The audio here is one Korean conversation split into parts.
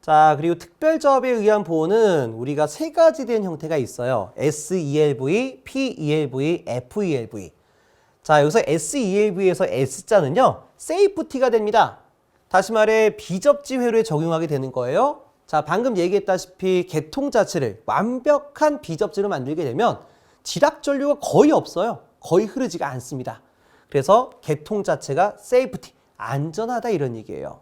자, 그리고 특별조합에 의한 보호는 우리가 세 가지 된 형태가 있어요. SELV, PELV, FELV. 자, 여기서 SELV에서 S자는요, 세이프티가 됩니다. 다시 말해 비접지 회로에 적용하게 되는 거예요. 자, 방금 얘기했다시피 계통 자체를 완벽한 비접지로 만들게 되면 지락전류가 거의 없어요. 거의 흐르지가 않습니다. 그래서 계통 자체가 세이프티, 안전하다 이런 얘기예요.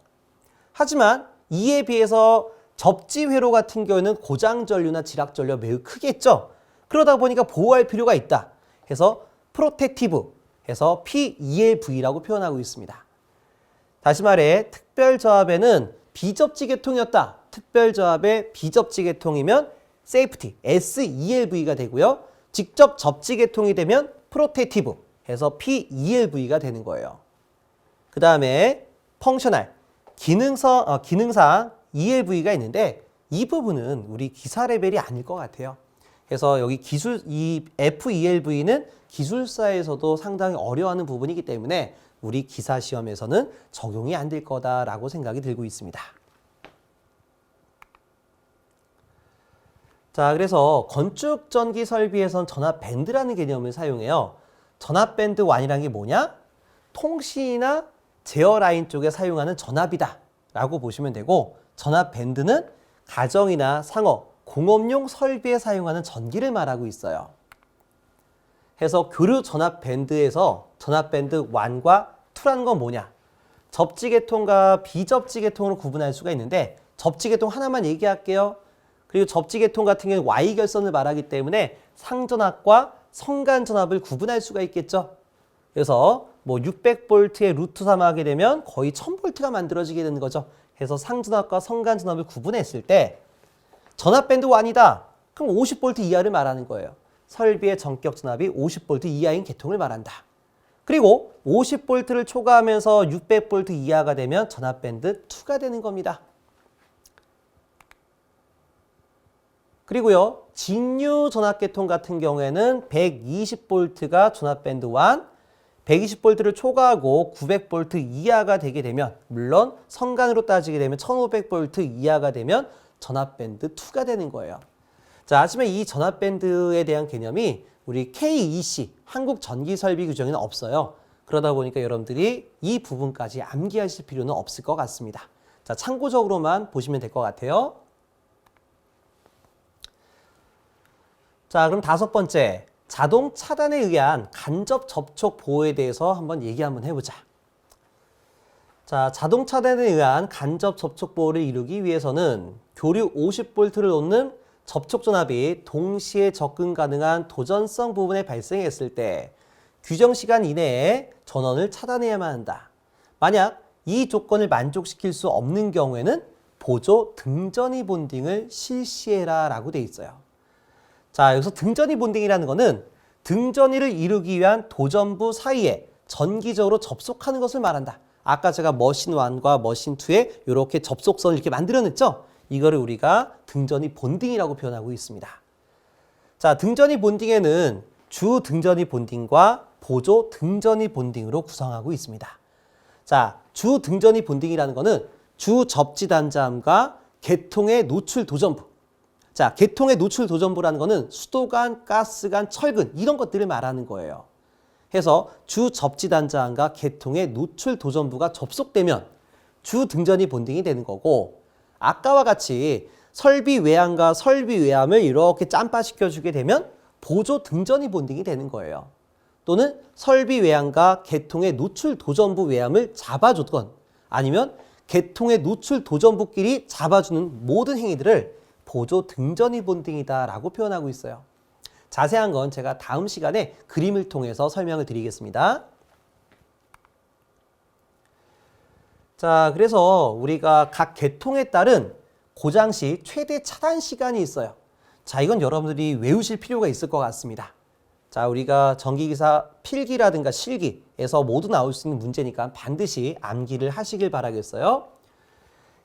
하지만 이에 비해서 접지 회로 같은 경우에는 고장전류나 지락전류가 매우 크겠죠. 그러다 보니까 보호할 필요가 있다 해서 프로텍티브 해서 PELV라고 표현하고 있습니다. 다시 말해 특별조합에는 비접지 계통이었다. 특별조합의 비접지 계통이면 세이프티, SELV가 되고요. 직접 접지 계통이 되면 프로텍티브 해서 PELV가 되는 거예요. 그 다음에 펑셔널, 기능상 ELV가 있는데 이 부분은 우리 기사 레벨이 아닐 것 같아요. 그래서 여기 이 FELV는 기술사에서도 상당히 어려워하는 부분이기 때문에 우리 기사 시험에서는 적용이 안 될 거다라고 생각이 들고 있습니다. 자, 그래서 건축 전기 설비에선 전압 밴드라는 개념을 사용해요. 전압 밴드 완이라는 게 뭐냐? 통신이나 제어 라인 쪽에 사용하는 전압이다 라고 보시면 되고, 전압 밴드는 가정이나 상업, 공업용 설비에 사용하는 전기를 말하고 있어요. 해서 교류 전압 밴드에서 전압 밴드 1과 2라는 건 뭐냐? 접지 계통과 비접지 계통으로 구분할 수가 있는데 접지 계통 하나만 얘기할게요. 그리고 접지 계통 같은 경우는 Y결선을 말하기 때문에 상전압과 성간전압을 구분할 수가 있겠죠. 그래서 뭐 600V의 루트 3 하게 되면 거의 1000V가 만들어지게 되는 거죠. 그래서 상전압과 성간전압을 구분했을 때 전압 밴드 1이다. 그럼 50V 이하를 말하는 거예요. 설비의 전격 전압이 50V 이하인 계통을 말한다. 그리고 50V를 초과하면서 600V 이하가 되면 전압 밴드 2가 되는 겁니다. 그리고요, 직류 전압계통 같은 경우에는 120V가 전압밴드 1, 120V를 초과하고 900V 이하가 되게 되면, 물론 성간으로 따지게 되면 1500V 이하가 되면 전압밴드 2가 되는 거예요. 자, 하지만 이 전압밴드에 대한 개념이 우리 KEC, 한국전기설비규정에는 없어요. 그러다 보니까 여러분들이 이 부분까지 암기하실 필요는 없을 것 같습니다. 자, 참고적으로만 보시면 될 것 같아요. 자, 그럼 5번째, 자동 차단에 의한 간접 접촉 보호에 대해서 한번 얘기 한번 해보자. 자, 자동 차단에 의한 간접 접촉 보호를 이루기 위해서는 교류 50V를 놓는 접촉 전압이 동시에 접근 가능한 도전성 부분에 발생했을 때 규정 시간 이내에 전원을 차단해야만 한다. 만약 이 조건을 만족시킬 수 없는 경우에는 보조 등전이 본딩을 실시해라 라고 돼 있어요. 자, 여기서 등전이 본딩이라는 거는 등전이를 이루기 위한 도전부 사이에 전기적으로 접속하는 것을 말한다. 아까 제가 머신 1과 머신 2에 이렇게 접속선을 이렇게 만들어냈죠? 이거를 우리가 등전이 본딩이라고 표현하고 있습니다. 자, 등전이 본딩에는 주 등전이 본딩과 보조 등전이 본딩으로 구성하고 있습니다. 자, 주 등전이 본딩이라는 거는 주 접지 단자함과 계통의 노출 도전부. 자, 계통의 노출 도전부라는 거는 수도관, 가스관, 철근 이런 것들을 말하는 거예요. 해서 주 접지 단자함과 계통의 노출 도전부가 접속되면 주 등전이 본딩이 되는 거고, 아까와 같이 설비 외암과 설비 외암을 이렇게 짬바시켜 주게 되면 보조 등전이 본딩이 되는 거예요. 또는 설비 외암과 계통의 노출 도전부 외암을 잡아줬건 아니면 계통의 노출 도전부끼리 잡아주는 모든 행위들을 보조 등전이 본딩이다 라고 표현하고 있어요. 자세한 건 제가 다음 시간에 그림을 통해서 설명을 드리겠습니다. 자, 그래서 우리가 각 계통에 따른 고장 시 최대 차단 시간이 있어요. 자, 이건 여러분들이 외우실 필요가 있을 것 같습니다. 자, 우리가 전기기사 필기라든가 실기에서 모두 나올 수 있는 문제니까 반드시 암기를 하시길 바라겠어요.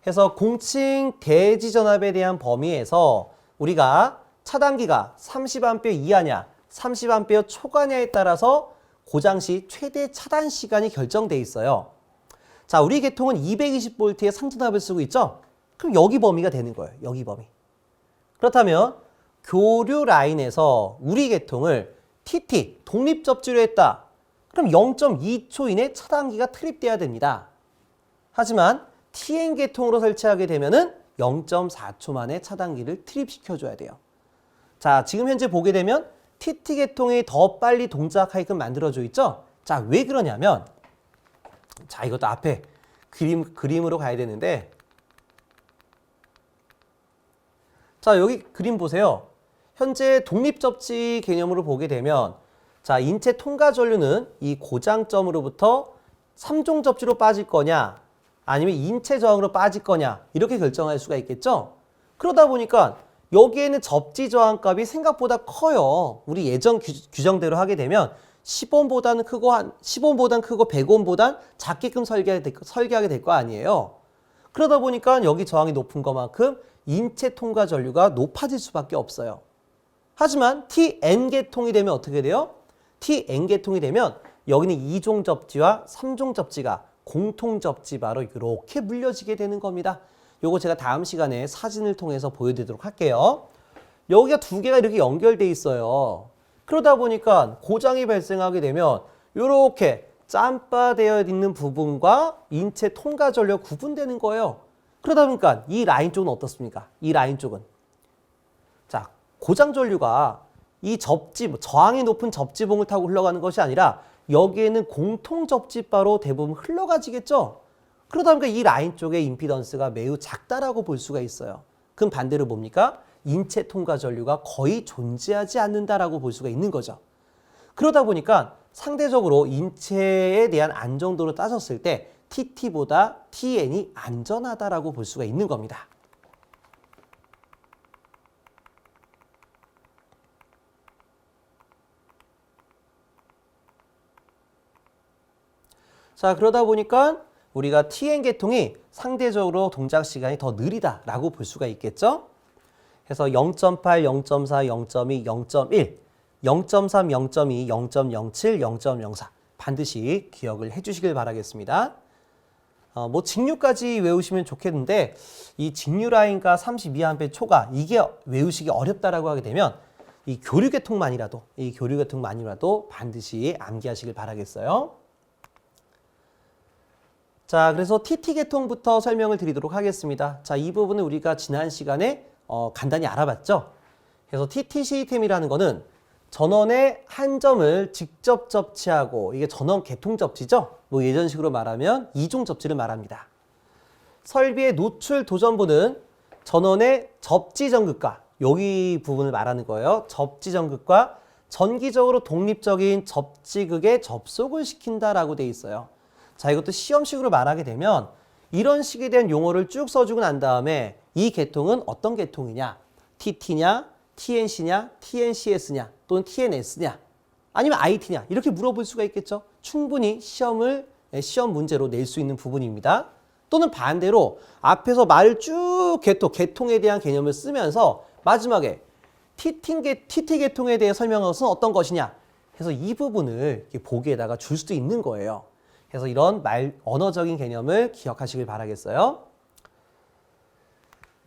해서 공칭 대지 전압에 대한 범위에서 우리가 차단기가 30A 이하냐, 30A 초과냐에 따라서 고장 시 최대 차단 시간이 결정돼 있어요. 자, 우리 계통은 220V의 상전압을 쓰고 있죠? 그럼 여기 범위가 되는 거예요. 여기 범위. 그렇다면 교류 라인에서 우리 계통을 TT, 독립접지로 했다. 그럼 0.2초 이내 차단기가 투입돼야 됩니다. 하지만 TN 계통으로 설치하게 되면은 0.4초 만에 차단기를 투입시켜줘야 돼요. 자, 지금 현재 보게 되면 TT 계통이 더 빨리 동작하게끔 만들어져 있죠? 자, 왜 그러냐면, 자, 이것도 앞에 그림으로 가야 되는데, 자, 여기 그림 보세요. 현재 독립접지 개념으로 보게 되면, 자, 인체 통과 전류는 이 고장점으로부터 3종 접지로 빠질 거냐, 아니면 인체 저항으로 빠질 거냐, 이렇게 결정할 수가 있겠죠? 그러다 보니까 여기에는 접지 저항값이 생각보다 커요. 우리 예전 규정대로 하게 되면 10옴보다는 크고 10옴보다는 크고 100옴보단 작게끔 설계하게 될 거 아니에요. 그러다 보니까 여기 저항이 높은 것만큼 인체 통과 전류가 높아질 수밖에 없어요. 하지만 TN계통이 되면 어떻게 돼요? TN계통이 되면 여기는 2종 접지와 3종 접지가 공통 접지 바로 이렇게 물려지게 되는 겁니다. 요거 제가 다음 시간에 사진을 통해서 보여드리도록 할게요. 여기가 두 개가 이렇게 연결돼 있어요. 그러다 보니까 고장이 발생하게 되면 이렇게 짬바되어 있는 부분과 인체 통과 전류가 구분되는 거예요. 그러다 보니까 이 라인 쪽은 어떻습니까? 이 라인 쪽은. 자, 고장 전류가 이 저항이 높은 접지봉을 타고 흘러가는 것이 아니라 여기에는 공통 접지바로 대부분 흘러가지겠죠? 그러다 보니까 이 라인 쪽의 임피던스가 매우 작다라고 볼 수가 있어요. 그럼 반대로 뭡니까? 인체 통과 전류가 거의 존재하지 않는다라고 볼 수가 있는 거죠. 그러다 보니까 상대적으로 인체에 대한 안정도를 따졌을 때 TT보다 TN이 안전하다라고 볼 수가 있는 겁니다. 자, 그러다 보니까 우리가 TN계통이 상대적으로 동작 시간이 더 느리다라고 볼 수가 있겠죠? 그래서 0.8, 0.4, 0.2, 0.1, 0.3, 0.2, 0.07, 0.04 반드시 기억을 해주시길 바라겠습니다. 뭐 직류까지 외우시면 좋겠는데 이 직류 라인과 32A 초과 이게 외우시기 어렵다라고 하게 되면 이 교류계통만이라도 반드시 암기하시길 바라겠어요. 자, 그래서 TT계통부터 설명을 드리도록 하겠습니다. 자, 이 부분은 우리가 지난 시간에 간단히 알아봤죠. 그래서 TT 시스템이라는 거는 전원의 한 점을 직접 접지하고 이게 전원 개통 접지죠. 뭐 예전식으로 말하면 2종 접지를 말합니다. 설비의 노출 도전부는 전원의 접지 전극과 여기 부분을 말하는 거예요. 접지 전극과 전기적으로 독립적인 접지극에 접속을 시킨다라고 돼 있어요. 자, 이것도 시험식으로 말하게 되면 이런 식에 대한 용어를 쭉 써주고 난 다음에 이 계통은 어떤 계통이냐? TT냐? TNC냐? TNCS냐? 또는 TNS냐? 아니면 IT냐? 이렇게 물어볼 수가 있겠죠. 충분히 시험 문제로 낼 수 있는 부분입니다. 또는 반대로 앞에서 말을 쭉 계통에 대한 개념을 쓰면서 마지막에 TT 계통에 대해 설명한 것은 어떤 것이냐? 해서 이 부분을 보기에다가 줄 수도 있는 거예요. 그래서 이런 언어적인 개념을 기억하시길 바라겠어요.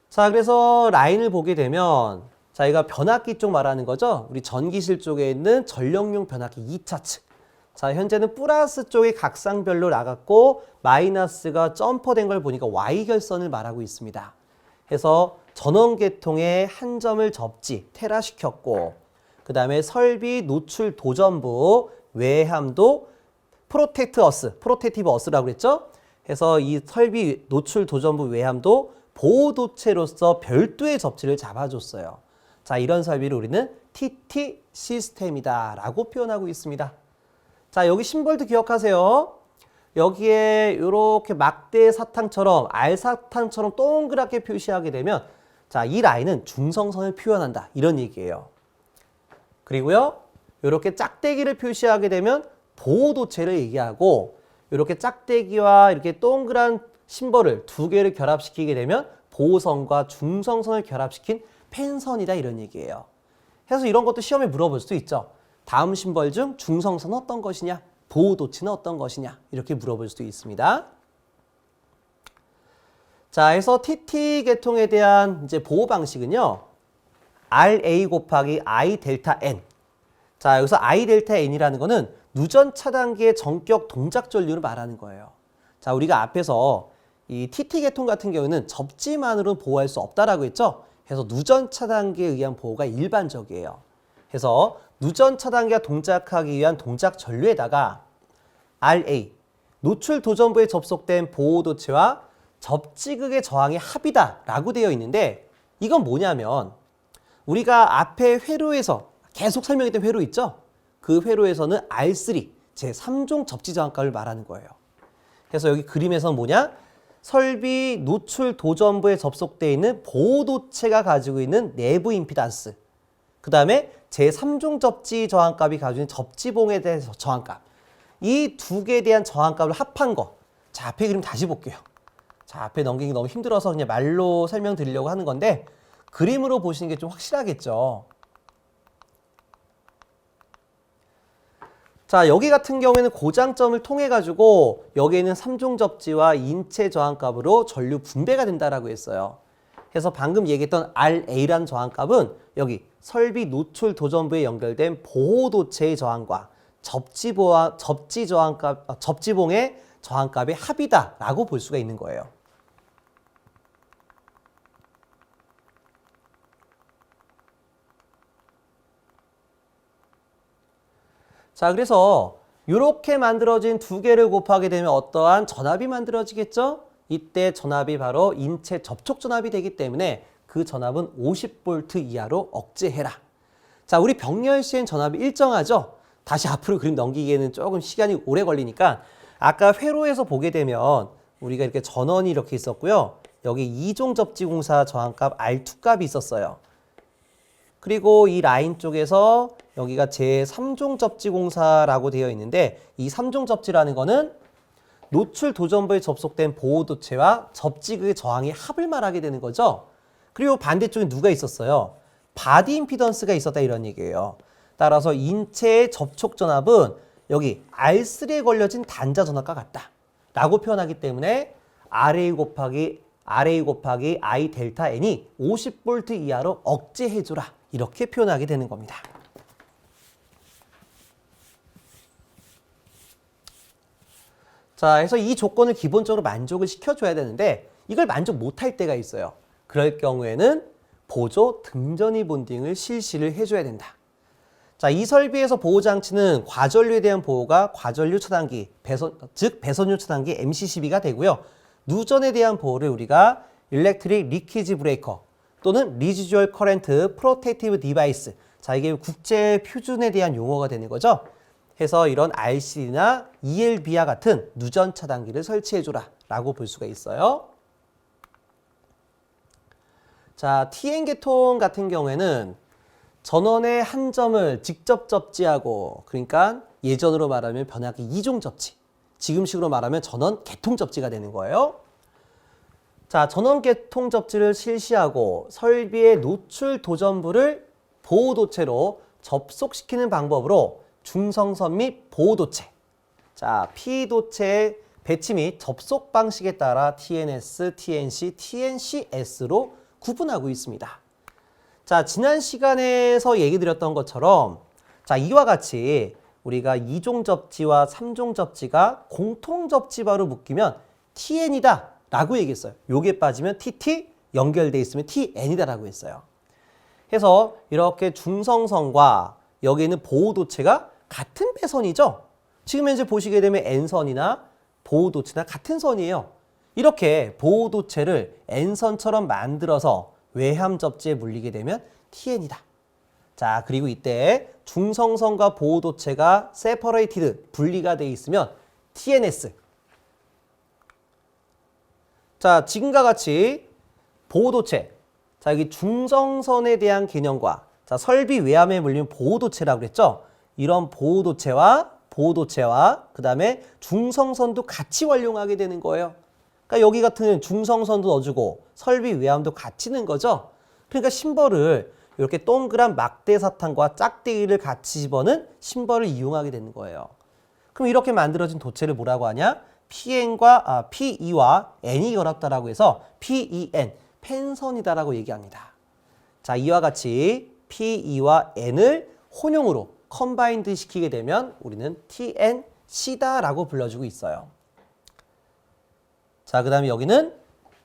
자, 그래서 라인을 보게 되면 저희가 변압기 쪽 말하는 거죠. 우리 전기실 쪽에 있는 전력용 변압기 2차 측. 자, 현재는 플러스 쪽이 각상별로 나갔고 마이너스가 점퍼된 걸 보니까 Y결선을 말하고 있습니다. 그래서 전원계통의 한 점을 접지, 테라시켰고 그 다음에 설비 노출 도전부 외함도 프로텍티브 어스라고 그랬죠? 그래서 이 설비 노출 도전부 외함도 보호도체로서 별도의 접지를 잡아줬어요. 자, 이런 설비를 우리는 TT 시스템이다 라고 표현하고 있습니다. 자, 여기 심벌도 기억하세요. 여기에 이렇게 막대 사탕처럼 알사탕처럼 동그랗게 표시하게 되면 자, 이 라인은 중성선을 표현한다 이런 얘기예요. 그리고요, 이렇게 짝대기를 표시하게 되면 보호도체를 얘기하고 이렇게 짝대기와 이렇게 동그란 심벌을 두 개를 결합시키게 되면 보호선과 중성선을 결합시킨 펜선이다 이런 얘기예요. 그래서 이런 것도 시험에 물어볼 수도 있죠. 다음 심벌 중 중성선은 어떤 것이냐? 보호도체는 어떤 것이냐? 이렇게 물어볼 수도 있습니다. 자, 해서 TT 계통에 대한 이제 보호 방식은요. RA 곱하기 I 델타 N. 자, 여기서 I 델타 N이라는 거는 누전 차단기의 전격 동작 전류를 말하는 거예요. 자, 우리가 앞에서 이 TT 계통 같은 경우는 접지만으로는 보호할 수 없다라고 했죠. 그래서 누전 차단기에 의한 보호가 일반적이에요. 그래서 누전 차단기가 동작하기 위한 동작 전류에다가 RA, 노출 도전부에 접속된 보호도체와 접지극의 저항의 합이다라고 되어 있는데 이건 뭐냐면 우리가 앞에 회로에서 계속 설명했던 회로 있죠? 그 회로에서는 R3, 제3종 접지저항값을 말하는 거예요. 그래서 여기 그림에서는 뭐냐? 설비 노출 도전부에 접속되어 있는 보호도체가 가지고 있는 내부 임피단스, 그 다음에 제3종 접지 저항값이 가지고 있는 접지봉에 대한 저항값, 이 두 개에 대한 저항값을 합한 거. 자, 앞에 그림 다시 볼게요. 자, 앞에 넘기기 너무 힘들어서 그냥 말로 설명드리려고 하는 건데 그림으로 보시는 게 좀 확실하겠죠. 자, 여기 같은 경우에는 고장점을 통해 가지고 여기에는 3종 접지와 인체 저항값으로 전류 분배가 된다라고 했어요. 그래서 방금 얘기했던 RA라는 저항값은 여기 설비 노출 도전부에 연결된 보호도체의 저항과 접지봉의 저항값의 합이다라고 볼 수가 있는 거예요. 자, 그래서 이렇게 만들어진 두 개를 곱하게 되면 어떠한 전압이 만들어지겠죠? 이때 전압이 바로 인체 접촉 전압이 되기 때문에 그 전압은 50V 이하로 억제해라. 자, 우리 병렬 시엔 전압이 일정하죠? 다시 앞으로 그림 넘기기에는 조금 시간이 오래 걸리니까 아까 회로에서 보게 되면 우리가 이렇게 전원이 이렇게 있었고요. 여기 2종 접지공사 저항값 R2 값이 있었어요. 그리고 이 라인 쪽에서 여기가 제3종 접지공사라고 되어 있는데 이 3종 접지라는 거는 노출 도전부에 접속된 보호도체와 접지극의 저항의 합을 말하게 되는 거죠. 그리고 반대쪽에 누가 있었어요? 바디 임피던스가 있었다 이런 얘기예요. 따라서 인체의 접촉 전압은 여기 R3에 걸려진 단자 전압과 같다 라고 표현하기 때문에 RA 곱하기 I 델타 N이 50V 이하로 억제해줘라 이렇게 표현하게 되는 겁니다. 자, 그래서 이 조건을 기본적으로 만족을 시켜줘야 되는데 이걸 만족 못할 때가 있어요. 그럴 경우에는 보조 등전이 본딩을 실시를 해줘야 된다. 자, 이 설비에서 보호장치는 과전류에 대한 보호가 과전류 차단기, 즉 배선류 차단기 MC12가 되고요. 누전에 대한 보호를 우리가 일렉트릭 리키지 브레이커 또는 리지주얼 커렌트 프로텍티브 디바이스. 자, 이게 국제 표준에 대한 용어가 되는 거죠. 해서 이런 RCD나 ELB와 같은 누전 차단기를 설치해줘라 라고 볼 수가 있어요. 자, TN 계통 같은 경우에는 전원의 한 점을 직접 접지하고, 그러니까 예전으로 말하면 변압기 2종 접지, 지금식으로 말하면 전원 개통 접지가 되는 거예요. 자, 전원 개통 접지를 실시하고 설비의 노출 도전부를 보호도체로 접속시키는 방법으로 중성선 및 보호도체, 자, P도체의 배치 및 접속 방식에 따라 TNS, TNC, TNCS로 구분하고 있습니다. 자, 지난 시간에서 얘기 드렸던 것처럼 자, 이와 같이 우리가 2종 접지와 3종 접지가 공통 접지바로 묶이면 TN이다 라고 얘기했어요. 요게 빠지면 TT 연결돼 있으면 TN이다 라고 했어요. 그래서 이렇게 중성선과 여기 있는 보호도체가 같은 배선이죠. 지금 현재 보시게 되면 N선이나 보호도체나 같은 선이에요. 이렇게 보호도체를 N선처럼 만들어서 외함 접지에 물리게 되면 TN이다. 자, 그리고 이때 중성선과 보호도체가 세퍼레이티드, 분리가 돼 있으면 TNS. 자, 지금과 같이 보호도체. 자, 여기 중성선에 대한 개념과 자, 설비 외함에 물리는 보호도체라고 그랬죠? 이런 보호도체와 그 다음에 중성선도 같이 활용하게 되는 거예요. 그러니까 여기 같은 중성선도 넣어주고 설비 외함도 같이 넣은 거죠. 그러니까 심벌을 이렇게 동그란 막대 사탕과 짝대기를 같이 집어넣은 심벌을 이용하게 되는 거예요. 그럼 이렇게 만들어진 도체를 뭐라고 하냐? PE와 N이 결합다라고 해서 PEN, 펜선이다라고 얘기합니다. 자, 이와 같이 PE와 N을 혼용으로 컴바인드 시키게 되면 우리는 TNC다라고 불러주고 있어요. 자, 그 다음에 여기는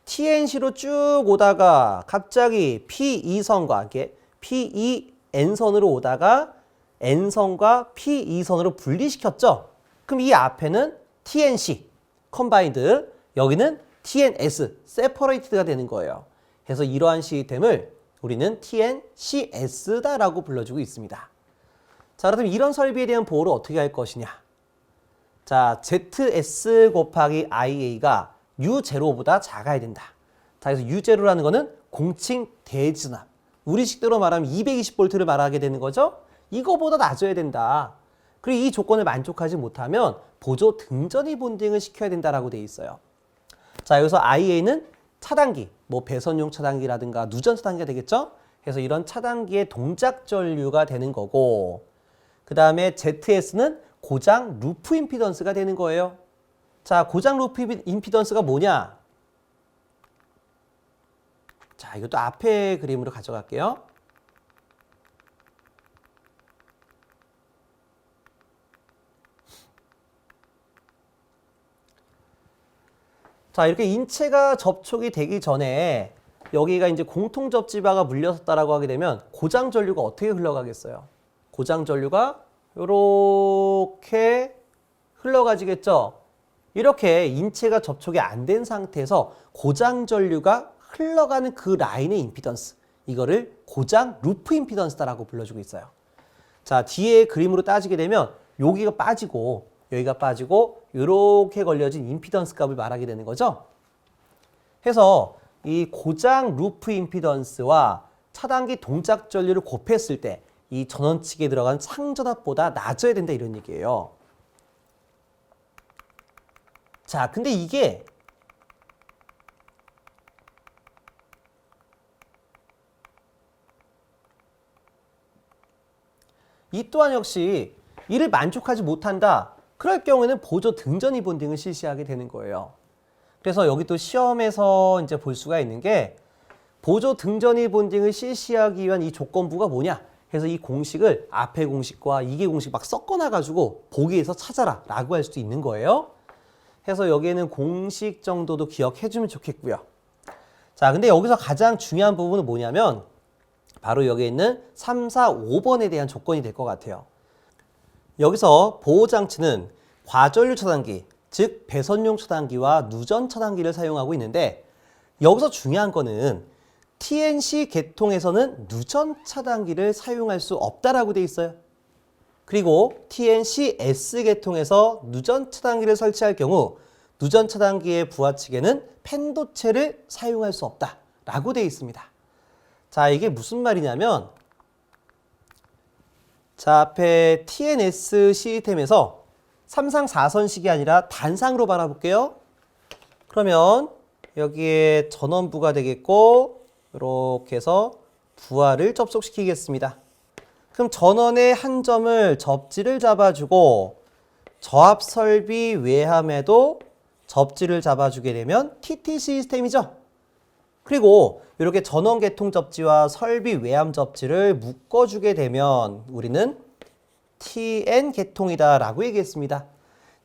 TNC로 쭉 오다가 갑자기 PE선과 이렇게 PEN선으로 오다가 N선과 PE선으로 분리시켰죠? 그럼 이 앞에는 TNC, 컴바인드, 여기는 TNS, 세퍼레이트가 되는 거예요. 그래서 이러한 시스템을 우리는 TNCS다라고 불러주고 있습니다. 자, 그렇다면 이런 설비에 대한 보호를 어떻게 할 것이냐? 자, ZS 곱하기 IA가 U0보다 작아야 된다. 자, 그래서 U0라는 거는 공칭 대진압. 우리 식대로 말하면 220V를 말하게 되는 거죠? 이거보다 낮아야 된다. 그리고 이 조건을 만족하지 못하면 보조 등전이 본딩을 시켜야 된다라고 돼 있어요. 자, 여기서 IA는 차단기, 뭐 배선용 차단기라든가 누전 차단기가 되겠죠? 그래서 이런 차단기의 동작 전류가 되는 거고, 그 다음에 ZS는 고장 루프 임피던스가 되는 거예요. 자, 고장 루프 임피던스가 뭐냐? 자, 이것도 앞에 그림으로 가져갈게요. 자, 이렇게 인체가 접촉이 되기 전에 여기가 이제 공통 접지바가 물렸다라고 하게 되면 고장 전류가 어떻게 흘러가겠어요? 고장 전류가 이렇게 흘러가지겠죠? 이렇게 인체가 접촉이 안 된 상태에서 고장 전류가 흘러가는 그 라인의 임피던스, 이거를 고장 루프 임피던스다라고 불러주고 있어요. 자, 뒤에 그림으로 따지게 되면 여기가 빠지고 여기가 빠지고 이렇게 걸려진 임피던스 값을 말하게 되는 거죠. 해서 이 고장 루프 임피던스와 차단기 동작 전류를 곱했을 때 이 전원측에 들어간 상전압보다 낮아야 된다 이런 얘기예요. 자, 근데 이게 이 또한 역시 이를 만족하지 못한다. 그럴 경우에는 보조 등전이 본딩을 실시하게 되는 거예요. 그래서 여기 또 시험에서 이제 볼 수가 있는 게 보조 등전이 본딩을 실시하기 위한 이 조건부가 뭐냐? 그래서 이 공식을 앞의 공식과 이게 공식 막 섞어놔가지고 보기에서 찾아라 라고 할 수도 있는 거예요. 그래서 여기에는 공식 정도도 기억해주면 좋겠고요. 자, 근데 여기서 가장 중요한 부분은 뭐냐면 바로 여기에 있는 3, 4, 5번에 대한 조건이 될 것 같아요. 여기서 보호장치는 과전류 차단기, 즉 배선용 차단기와 누전 차단기를 사용하고 있는데 여기서 중요한 거는 TNC 계통에서는 누전 차단기를 사용할 수 없다라고 돼 있어요. 그리고 TNCS 계통에서 누전 차단기를 설치할 경우 누전 차단기의 부하측에는 펜도체를 사용할 수 없다라고 돼 있습니다. 자, 이게 무슨 말이냐면 자, 앞에 TNS 시스템에서 3상 4선식이 아니라 단상으로 바라볼게요. 그러면 여기에 전원부가 되겠고 이렇게 해서 부하를 접속시키겠습니다. 그럼 전원의 한 점을 접지를 잡아주고 저압 설비 외함에도 접지를 잡아주게 되면 TT 시스템이죠. 그리고 이렇게 전원 계통 접지와 설비 외함 접지를 묶어주게 되면 우리는 TN 계통이다라고 얘기했습니다.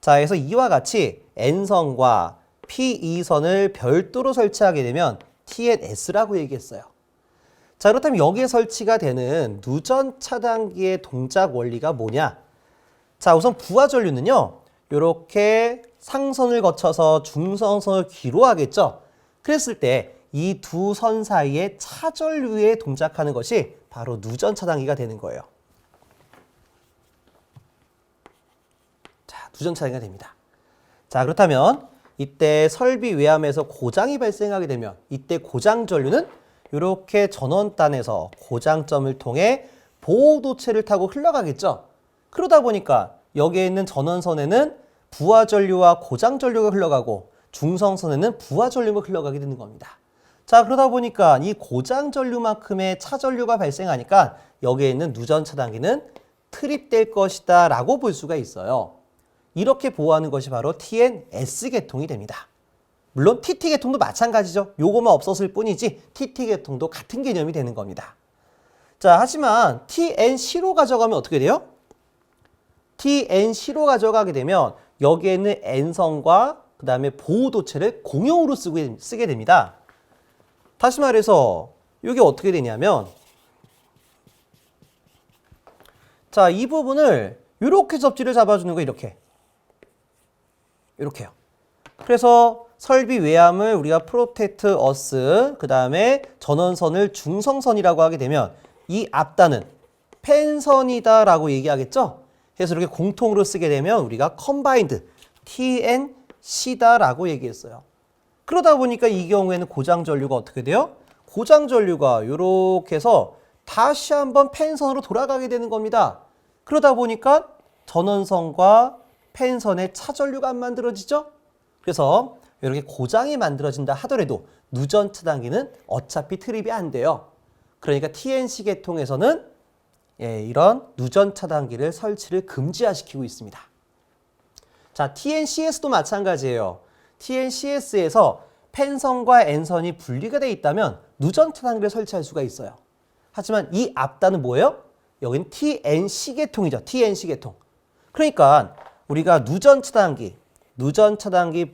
자, 그래서 이와 같이 N선과 PE선을 별도로 설치하게 되면 TNS라고 얘기했어요. 자, 그렇다면 여기에 설치가 되는 누전 차단기의 동작 원리가 뭐냐? 자, 우선 부하 전류는요, 이렇게 상선을 거쳐서 중성선을 기로하겠죠? 그랬을 때 이 두 선 사이에 차전류에 동작하는 것이 바로 누전 차단기가 되는 거예요. 자, 누전 차단기가 됩니다. 자, 그렇다면 이때 설비 외함에서 고장이 발생하게 되면 이때 고장 전류는 이렇게 전원단에서 고장점을 통해 보호도체를 타고 흘러가겠죠. 그러다 보니까 여기에 있는 전원선에는 부하 전류와 고장 전류가 흘러가고 중성선에는 부하 전류가 흘러가게 되는 겁니다. 자, 그러다 보니까 이 고장 전류만큼의 차전류가 발생하니까 여기에 있는 누전 차단기는 트립될 것이다 라고 볼 수가 있어요. 이렇게 보호하는 것이 바로 TNS 계통이 됩니다. 물론 TT 계통도 마찬가지죠. 요거만 없었을 뿐이지 TT 계통도 같은 개념이 되는 겁니다. 자, 하지만 TNC로 가져가면 어떻게 돼요? TNC로 가져가게 되면 여기에 있는 N선과 그 다음에 보호도체를 공용으로 쓰게 됩니다. 다시 말해서 이게 어떻게 되냐면 자, 이 부분을 이렇게 접지를 잡아주는 거 이렇게요. 그래서 설비 외암을 우리가 프로텍트 어스 그 다음에 전원선을 중성선이라고 하게 되면 이 앞단은 펜선이다 라고 얘기하겠죠. 그래서 이렇게 공통으로 쓰게 되면 우리가 컴바인드 TNC다 라고 얘기했어요. 그러다 보니까 이 경우에는 고장전류가 어떻게 돼요? 고장전류가 이렇게 해서 다시 한번 펜선으로 돌아가게 되는 겁니다. 그러다 보니까 전원선과 펜선의 차전류가 안 만들어지죠? 그래서 이렇게 고장이 만들어진다 하더라도 누전 차단기는 어차피 트립이 안 돼요. 그러니까 TNC 계통에서는 이런 누전 차단기를 설치를 금지화시키고 있습니다. 자, TNCS도 마찬가지예요. TNCS에서 펜선과 N선이 분리가 되어 있다면 누전 차단기를 설치할 수가 있어요. 하지만 이 앞단은 뭐예요? 여기는 TNC 계통이죠. TNC 계통. 그러니까 우리가 누전 차단기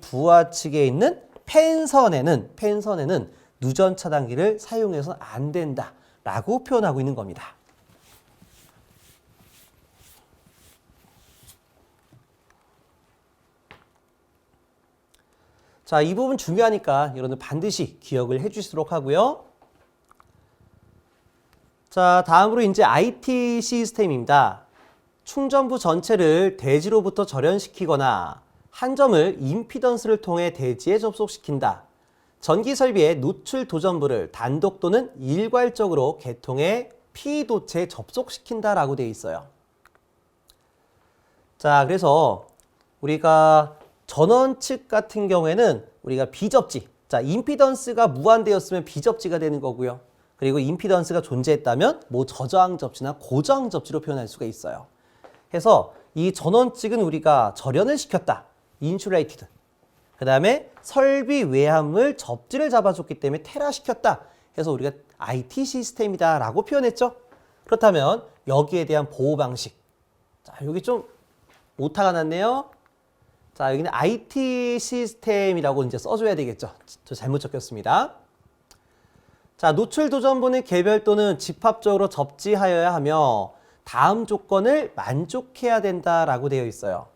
부하 측에 있는 펜선에는 누전 차단기를 사용해서는 안 된다라고 표현하고 있는 겁니다. 자, 이 부분 중요하니까 여러분들 반드시 기억을 해주시도록 하고요. 자, 다음으로 이제 IT 시스템입니다. 충전부 전체를 대지로부터 절연시키거나 한 점을 임피던스를 통해 대지에 접속시킨다. 전기 설비의 노출 도전부를 단독 또는 일괄적으로 계통의 P도체에 접속시킨다라고 되어 있어요. 자, 그래서 우리가 전원 측 같은 경우에는 우리가 비접지, 자, 임피던스가 무한대였으면 비접지가 되는 거고요. 그리고 임피던스가 존재했다면 뭐 저저항 접지나 고저항 접지로 표현할 수가 있어요. 해서 이 전원 측은 우리가 절연을 시켰다. 인슐레이티드. 그 다음에 설비 외함을 접지를 잡아줬기 때문에 테라시켰다. 해서 우리가 IT 시스템이다 라고 표현했죠. 그렇다면 여기에 대한 보호 방식. 자, 여기 좀 오타가 났네요. 자, 여기는 IT 시스템이라고 이제 써줘야 되겠죠. 저 잘못 적혔습니다. 자, 노출 도전부는 개별 또는 집합적으로 접지하여야 하며 다음 조건을 만족해야 된다라고 되어 있어요.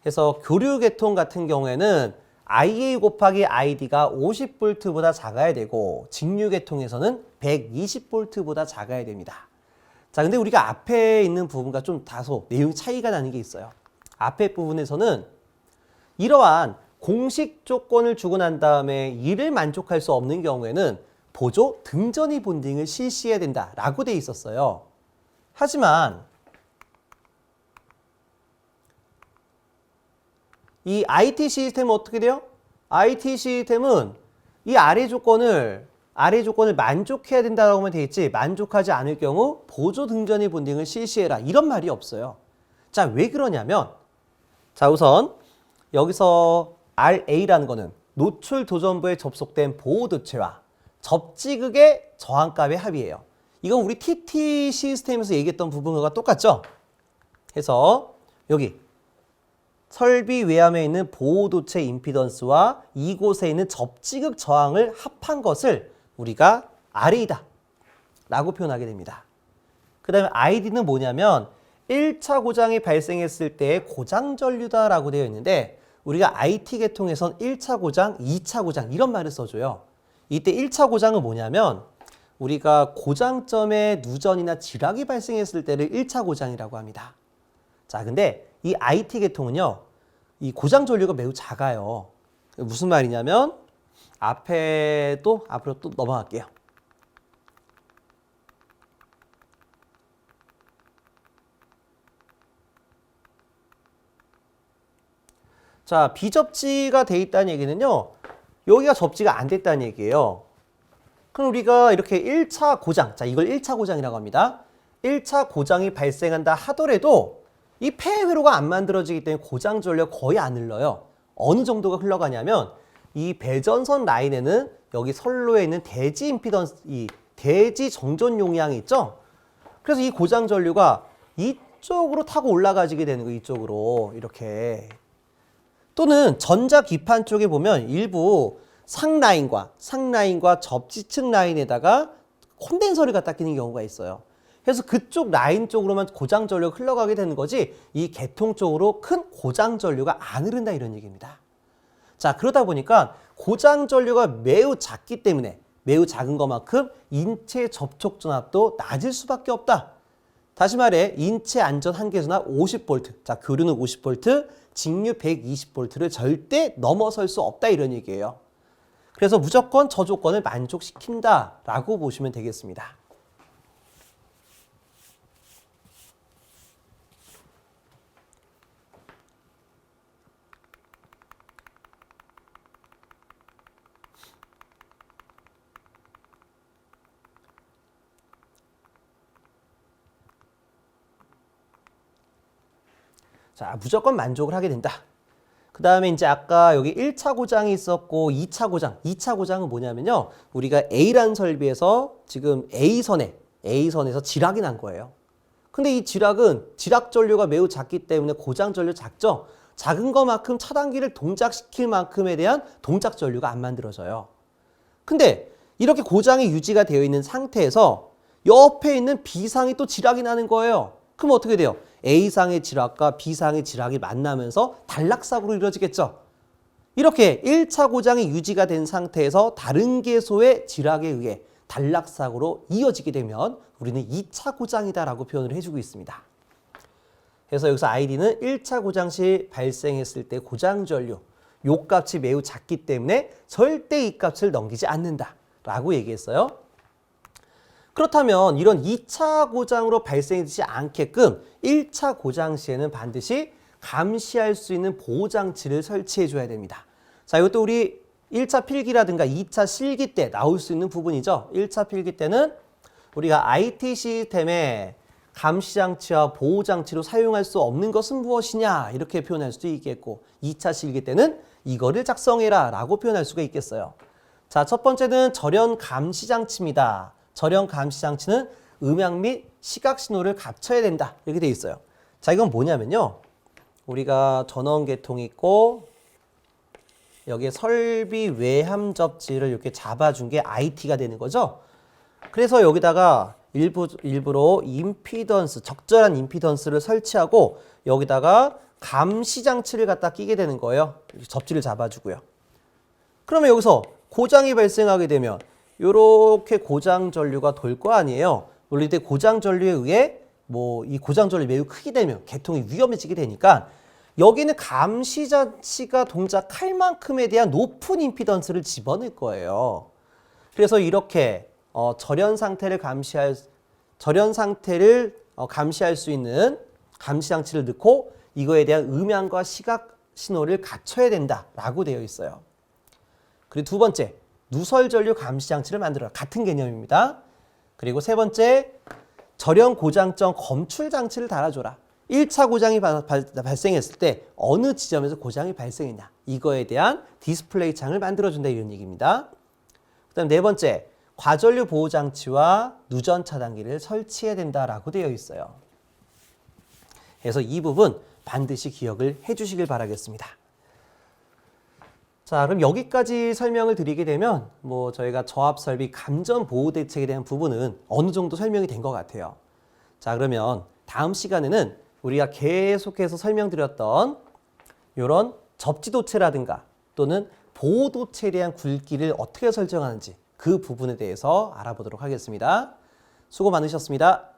그래서 교류 계통 같은 경우에는 IA 곱하기 ID가 50V보다 작아야 되고 직류 계통에서는 120V보다 작아야 됩니다. 자, 근데 우리가 앞에 있는 부분과 좀 다소 내용 차이가 나는 게 있어요. 앞에 부분에서는 이러한 공식 조건을 주고 난 다음에 이를 만족할 수 없는 경우에는 보조 등전이 본딩을 실시해야 된다라고 되어 있었어요. 하지만 이 IT 시스템은 어떻게 돼요? IT 시스템은 이 아래 조건을 만족해야 된다라고만 되어 있지 만족하지 않을 경우 보조 등전이 본딩을 실시해라 이런 말이 없어요. 자, 왜 그러냐면 자, 우선 여기서 RA라는 거는 노출 도전부에 접속된 보호도체와 접지극의 저항값의 합이에요. 이건 우리 TT 시스템에서 얘기했던 부분과 똑같죠? 그래서 여기 설비 외함에 있는 보호도체 임피던스와 이곳에 있는 접지극 저항을 합한 것을 우리가 RA다 라고 표현하게 됩니다. 그 다음에 ID는 뭐냐면 1차 고장이 발생했을 때의 고장 전류다 라고 되어 있는데 우리가 IT 계통에선 1차 고장, 2차 고장 이런 말을 써줘요. 이때 1차 고장은 뭐냐면 우리가 고장점에 누전이나 지락이 발생했을 때를 1차 고장이라고 합니다. 자, 근데 이 IT 계통은요, 이 고장 전류가 매우 작아요. 무슨 말이냐면 앞으로 또 넘어갈게요. 자, 비접지가 돼 있다는 얘기는요, 여기가 접지가 안 됐다는 얘기예요. 그럼 우리가 이렇게 1차 고장, 자, 이걸 1차 고장이라고 합니다. 1차 고장이 발생한다 하더라도 이 폐 회로가 안 만들어지기 때문에 고장 전류가 거의 안 흘러요. 어느 정도가 흘러가냐면 이 배전선 라인에는 여기 선로에 있는 대지 임피던스, 이 대지 정전 용량이 있죠. 그래서 이 고장 전류가 이쪽으로 타고 올라가지게 되는 거예요. 이쪽으로 이렇게. 또는 전자 기판 쪽에 보면 일부 상라인과 접지층 라인에다가 콘덴서를 갖다 끼는 경우가 있어요. 그래서 그쪽 라인 쪽으로만 고장 전류가 흘러가게 되는 거지 이 개통 쪽으로 큰 고장 전류가 안 흐른다 이런 얘기입니다. 자, 그러다 보니까 고장 전류가 매우 작기 때문에 매우 작은 것만큼 인체 접촉 전압도 낮을 수밖에 없다. 다시 말해 인체 안전 한계전압 50V, 자 교류는 50V, 직류 120V를 절대 넘어설 수 없다 이런 얘기예요. 그래서 무조건 저 조건을 만족시킨다라고 보시면 되겠습니다. 자, 무조건 만족을 하게 된다. 그 다음에 이제 아까 여기 1차 고장이 있었고 2차 고장. 2차 고장은 뭐냐면요. 우리가 A라는 설비에서 지금 A선에서 지락이 난 거예요. 근데 이 지락은 지락 전류가 매우 작기 때문에 고장 전류 작죠. 작은 것만큼 차단기를 동작시킬 만큼에 대한 동작 전류가 안 만들어져요. 근데 이렇게 고장이 유지가 되어 있는 상태에서 옆에 있는 B상이 또 지락이 나는 거예요. 그럼 어떻게 돼요? A상의 지락과 B상의 지락이 만나면서 단락사고로 이루어지겠죠. 이렇게 1차 고장이 유지가 된 상태에서 다른 계소의 지락에 의해 단락사고로 이어지게 되면 우리는 2차 고장이다라고 표현을 해주고 있습니다. 그래서 여기서 아이디는 1차 고장 시 발생했을 때 고장 전류, 요 값이 매우 작기 때문에 절대 이 값을 넘기지 않는다라고 얘기했어요. 그렇다면 이런 2차 고장으로 발생하지 않게끔 1차 고장 시에는 반드시 감시할 수 있는 보호장치를 설치해 줘야 됩니다. 자, 이것도 우리 1차 필기라든가 2차 실기 때 나올 수 있는 부분이죠. 1차 필기 때는 우리가 IT 시스템에 감시장치와 보호장치로 사용할 수 없는 것은 무엇이냐 이렇게 표현할 수도 있겠고 2차 실기 때는 이거를 작성해라 라고 표현할 수가 있겠어요. 자, 첫 번째는 절연 감시장치입니다. 절연 감시장치는 음향 및 시각 신호를 capture해야 된다. 이렇게 돼 있어요. 자, 이건 뭐냐면요. 우리가 전원 계통이 있고 여기에 설비 외함 접지를 이렇게 잡아준 게 IT가 되는 거죠. 그래서 여기다가 일부러 임피던스, 적절한 임피던스를 설치하고 여기다가 감시장치를 갖다 끼게 되는 거예요. 접지를 잡아주고요. 그러면 여기서 고장이 발생하게 되면 이렇게 고장 전류가 돌 거 아니에요. 돌릴 때 고장 전류에 의해 이 고장 전류 매우 크게 되면 개통이 위험해지게 되니까 여기는 감시장치가 동작할 만큼에 대한 높은 임피던스를 집어넣을 거예요. 그래서 이렇게 절연 상태를 감시할 수 있는 감시장치를 넣고 이거에 대한 음향과 시각 신호를 갖춰야 된다라고 되어 있어요. 그리고 두 번째, 누설 전류 감시장치를 만들어라. 같은 개념입니다. 그리고 세 번째, 절연 고장점 검출 장치를 달아줘라. 1차 고장이 발생했을 때 어느 지점에서 고장이 발생했냐. 이거에 대한 디스플레이 창을 만들어준다 이런 얘기입니다. 그 다음 네 번째, 과전류 보호장치와 누전 차단기를 설치해야 된다라고 되어 있어요. 그래서 이 부분 반드시 기억을 해주시길 바라겠습니다. 자, 그럼 여기까지 설명을 드리게 되면 저희가 저압설비 감전 보호 대책에 대한 부분은 어느 정도 설명이 된 것 같아요. 자, 그러면 다음 시간에는 우리가 계속해서 설명드렸던 이런 접지도체라든가 또는 보호도체에 대한 굵기를 어떻게 설정하는지 그 부분에 대해서 알아보도록 하겠습니다. 수고 많으셨습니다.